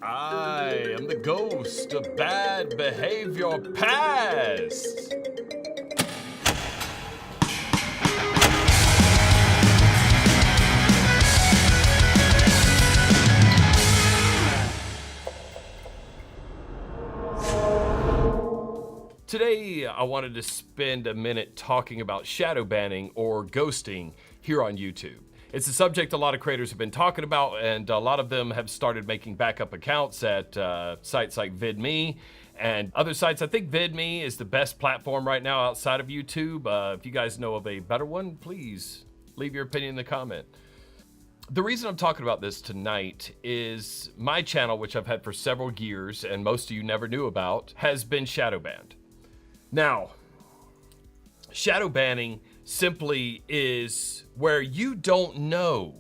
I am the ghost of bad behavior past. Today, I wanted to spend a minute talking about shadow banning or ghosting here on YouTube. It's a subject a lot of creators have been talking about, and a lot of them have started making backup accounts at sites like VidMe and other sites. I think VidMe is the best platform right now outside of YouTube. If you guys know of a better one, please leave your opinion in the comment. The reason I'm talking about this tonight is my channel, which I've had for several years and most of you never knew about, has been shadow banned. Now, shadow banning simply is where you don't know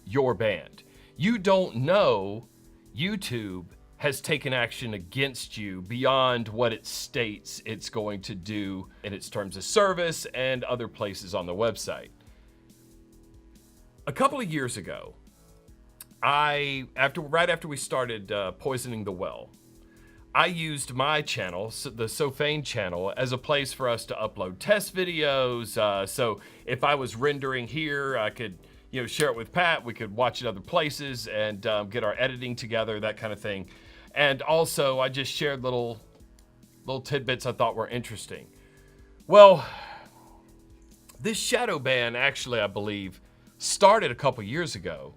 you're banned. You don't know YouTube has taken action against you beyond what it states it's going to do in its terms of service and other places on the website. A couple of years ago, right after we started poisoning the well, I used my channel, the So Fain channel, as a place for us to upload test videos. So if I was rendering here, I could, share it with Pat. We could watch it other places and get our editing together, that kind of thing. And also, I just shared little tidbits I thought were interesting. Well, this shadow ban actually, I believe, started a couple years ago,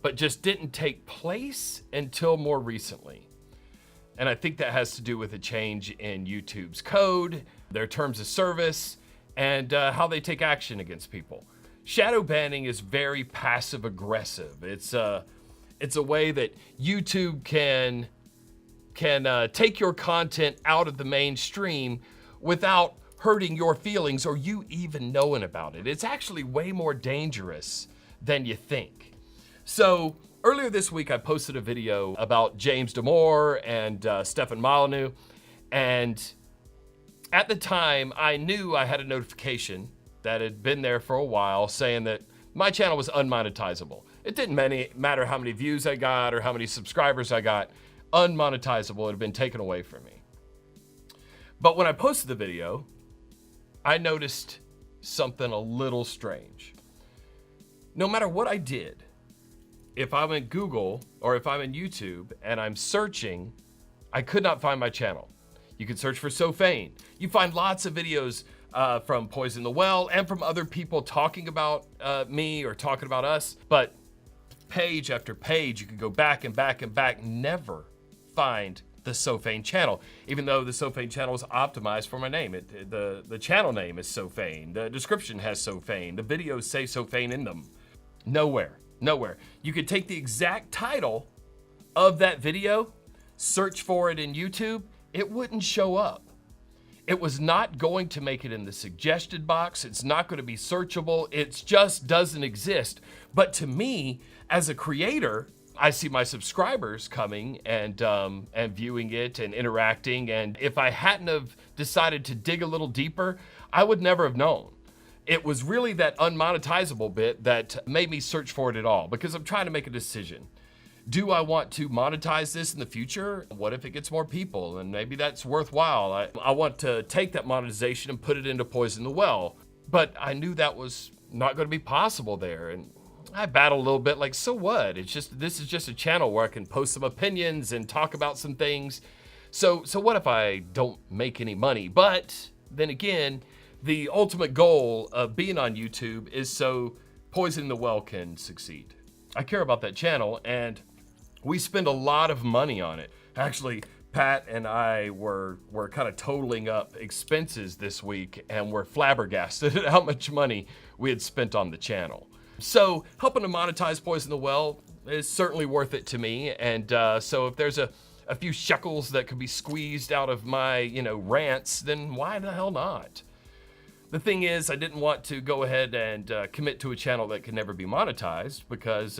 but just didn't take place until more recently. And I think that has to do with a change in YouTube's code, their terms of service, and how they take action against people. Shadow banning is very passive aggressive. It's a way that YouTube can take your content out of the mainstream without hurting your feelings or you even knowing about it. It's actually way more dangerous than you think. So earlier this week, I posted a video about James Damore and Stefan Molyneux, and at the time, I knew I had a notification that had been there for a while saying that my channel was unmonetizable. It didn't matter how many views I got or how many subscribers I got. Unmonetizable, it had been taken away from me. But when I posted the video, I noticed something a little strange. No matter what I did, if I'm in Google or if I'm in YouTube and I'm searching, I could not find my channel. You can search for So Fain. You find lots of videos from Poison the Well and from other people talking about me or talking about us, but page after page, you can go back and back and back, never find the So Fain channel, even though the So Fain channel is optimized for my name. The channel name is So Fain. The description has So Fain. The videos say So Fain in them. Nowhere. You could take the exact title of that video, search for it in YouTube, it wouldn't show up. It was not going to make it in the suggested box. It's not going to be searchable. It just doesn't exist. But to me, as a creator, I see my subscribers coming and viewing it and interacting. And if I hadn't have decided to dig a little deeper, I would never have known. It was really that unmonetizable bit that made me search for it at all, because I'm trying to make a decision. Do I want to monetize this in the future? What if it gets more people? And maybe that's worthwhile. I want to take that monetization and put it into Poison the Well. But I knew that was not going to be possible there. And I battled a little bit like, so what? This is just a channel where I can post some opinions and talk about some things. So what if I don't make any money? But then again, the ultimate goal of being on YouTube is so Poison the Well can succeed. I care about that channel, and we spend a lot of money on it. Actually, Pat and I were kind of totaling up expenses this week, and we're flabbergasted at how much money we had spent on the channel. So helping to monetize Poison the Well is certainly worth it to me, and so if there's a few shekels that could be squeezed out of my rants, then why the hell not? The thing is, I didn't want to go ahead and commit to a channel that could never be monetized because,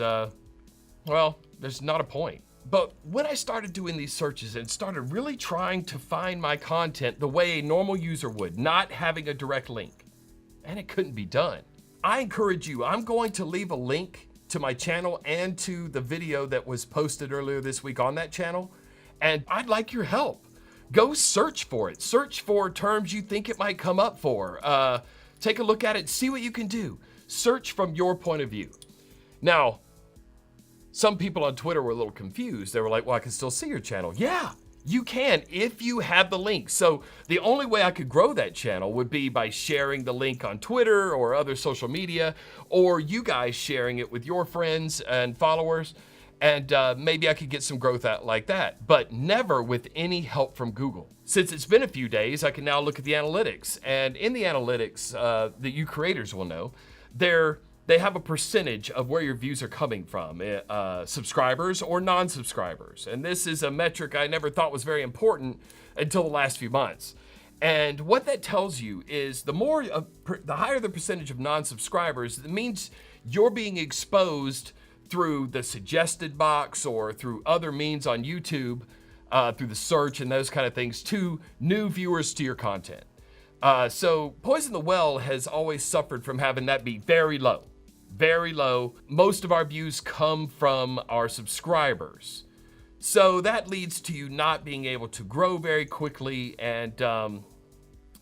well, there's not a point. But when I started doing these searches and started really trying to find my content the way a normal user would, not having a direct link, and it couldn't be done. I encourage you, I'm going to leave a link to my channel and to the video that was posted earlier this week on that channel, and I'd like your help. Go search for it. Search for terms you think it might come up for. Take a look at it, see what you can do. Search from your point of view. Now, some people on Twitter were a little confused. They were like, well, I can still see your channel. Yeah, you can if you have the link. So the only way I could grow that channel would be by sharing the link on Twitter or other social media, or you guys sharing it with your friends and followers. And maybe I could get some growth out like that, but never with any help from Google. Since it's been a few days, I can now look at the analytics. And in the analytics that you creators will know, they have a percentage of where your views are coming from, subscribers or non-subscribers. And this is a metric I never thought was very important until the last few months. And what that tells you is the higher the percentage of non-subscribers, it means you're being exposed through the suggested box or through other means on YouTube, through the search and those kind of things, to new viewers to your content. So Poison the Well has always suffered from having that be very low, very low. Most of our views come from our subscribers. So that leads to you not being able to grow very quickly, and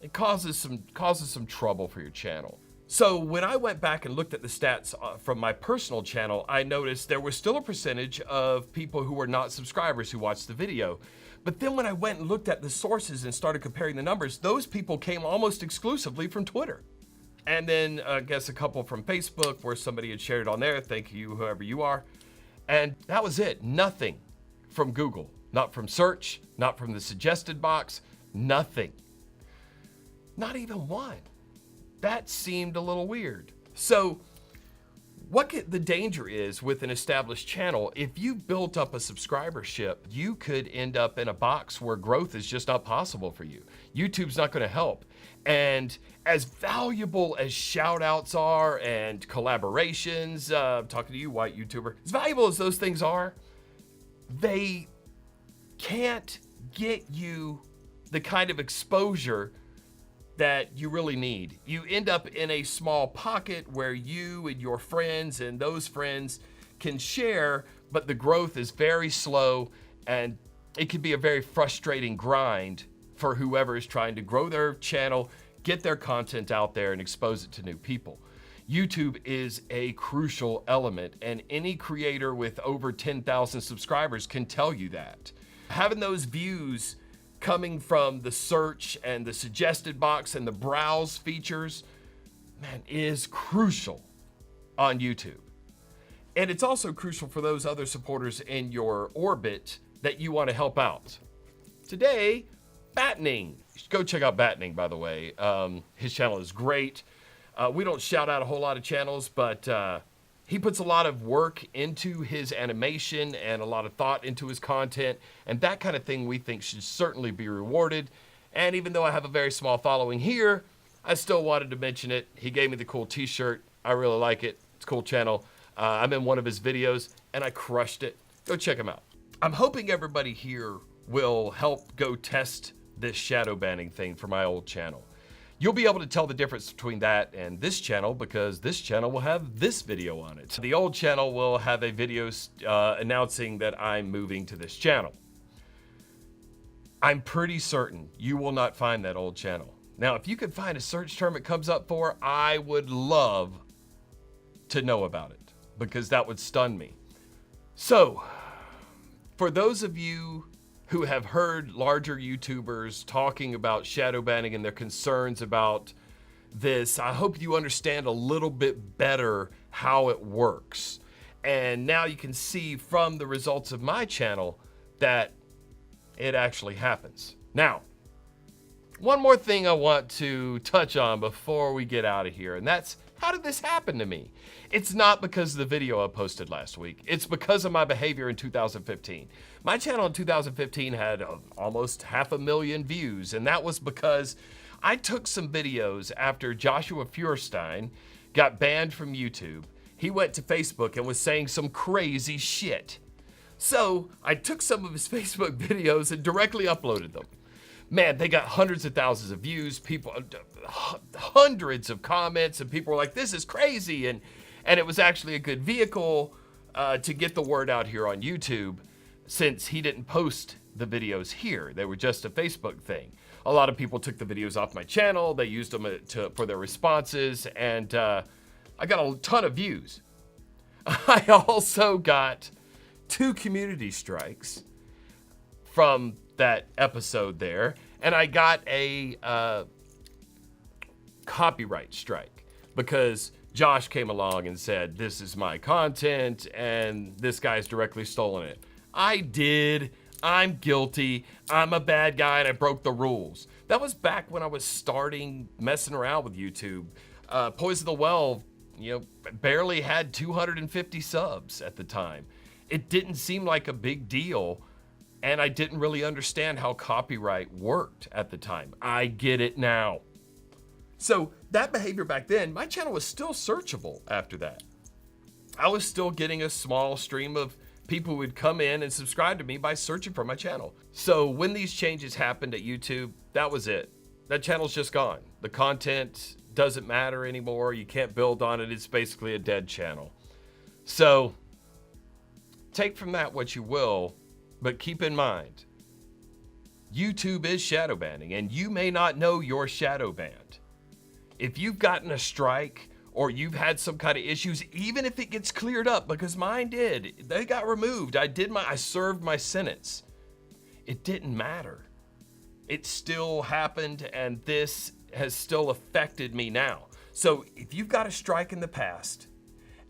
it causes some trouble for your channel. So when I went back and looked at the stats from my personal channel, I noticed there was still a percentage of people who were not subscribers who watched the video. But then when I went and looked at the sources and started comparing the numbers, those people came almost exclusively from Twitter. And then I guess a couple from Facebook where somebody had shared it on there. Thank you, whoever you are. And that was it. Nothing from Google. Not from search, not from the suggested box, nothing. Not even one. That seemed a little weird. So what the danger is with an established channel, if you built up a subscribership, you could end up in a box where growth is just not possible for you. YouTube's not going to help. And as valuable as shout outs are and collaborations, I'm talking to you, white YouTuber, as valuable as those things are, they can't get you the kind of exposure that you really need. You end up in a small pocket where you and your friends and those friends can share, but the growth is very slow, and it can be a very frustrating grind for whoever is trying to grow their channel, get their content out there, and expose it to new people. YouTube is a crucial element, and any creator with over 10,000 subscribers can tell you that. Having those views coming from the search and the suggested box and the browse features, man, is crucial on YouTube. And it's also crucial for those other supporters in your orbit that you want to help out. Today, Battening. Go check out Battening, by the way. His channel is great. We don't shout out a whole lot of channels, but he puts a lot of work into his animation and a lot of thought into his content, and that kind of thing we think should certainly be rewarded. And even though I have a very small following here, I still wanted to mention it. He gave me the cool t-shirt. I really like it. It's a cool channel. I'm in one of his videos, and I crushed it. Go check him out. I'm hoping everybody here will help go test this shadow banning thing for my old channel. You'll be able to tell the difference between that and this channel because this channel will have this video on it. The old channel will have a video announcing that I'm moving to this channel. I'm pretty certain you will not find that old channel. Now, if you could find a search term it comes up for, I would love to know about it because that would stun me. So, for those of you who have heard larger YouTubers talking about shadow banning and their concerns about this, I hope you understand a little bit better how it works. And now you can see from the results of my channel that it actually happens. Now, one more thing I want to touch on before we get out of here, and that's, how did this happen to me? It's not because of the video I posted last week. It's because of my behavior in 2015. My channel in 2015 had almost 500,000 views, and that was because I took some videos after Joshua Feuerstein got banned from YouTube. He went to Facebook and was saying some crazy shit. So I took some of his Facebook videos and directly uploaded them. Man, they got hundreds of thousands of views, people, hundreds of comments, and people were like, this is crazy. And And it was actually a good vehicle to get the word out here on YouTube, since he didn't post the videos here. They were just a Facebook thing. A lot of people took the videos off my channel. They used them for their responses, and I got a ton of views. I also got 2 community strikes from that episode there, and I got a copyright strike because Josh came along and said, this is my content and this guy's directly stolen it. I did. I'm guilty. I'm a bad guy and I broke the rules. That was back when I was starting messing around with YouTube. Poison the Well, barely had 250 subs at the time. It didn't seem like a big deal, and I didn't really understand how copyright worked at the time. I get it now. So that behavior back then, my channel was still searchable after that. I was still getting a small stream of people who would come in and subscribe to me by searching for my channel. So when these changes happened at YouTube, that was it. That channel's just gone. The content doesn't matter anymore. You can't build on it. It's basically a dead channel. So take from that what you will, but keep in mind, YouTube is shadow banning, and you may not know you're shadow banned. If you've gotten a strike or you've had some kind of issues, even if it gets cleared up, because mine did, they got removed. I served my sentence. It didn't matter. It still happened, and this has still affected me now. So if you've got a strike in the past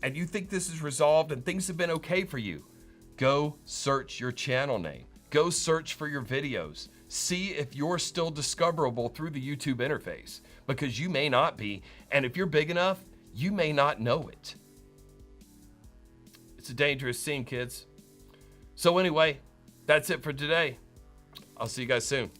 and you think this is resolved and things have been okay for you, go search your channel name. Go search for your videos. See if you're still discoverable through the YouTube interface, because you may not be. And if you're big enough, you may not know it. It's a dangerous scene, kids. So anyway, that's it for today. I'll see you guys soon.